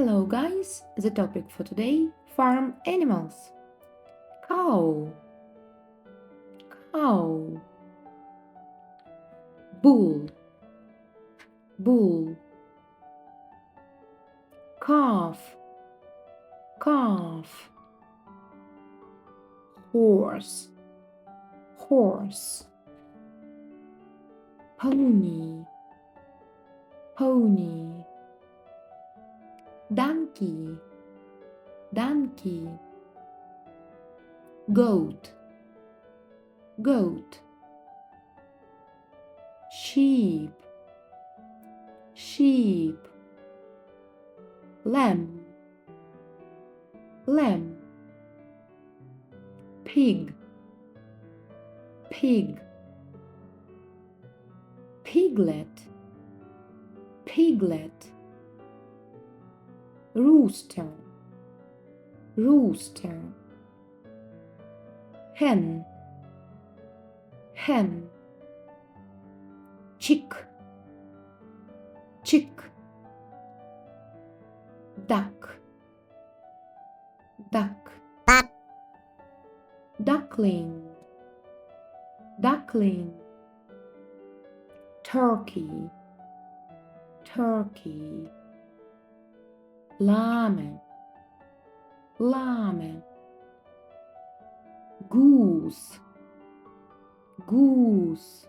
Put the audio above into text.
Hello guys, the topic for today, farm animals. Cow, cow. Bull, bull. Calf, calf. Horse, horse. Pony, pony. Donkey, donkey. Goat, goat. Sheep, sheep. Lamb, lamb. Pig, pig. Piglet, piglet. Rooster, rooster. Hen, hen. Chick, chick. Duck, duck. Duckling, duckling. Turkey, turkey. Llama, llama. Goose, goose.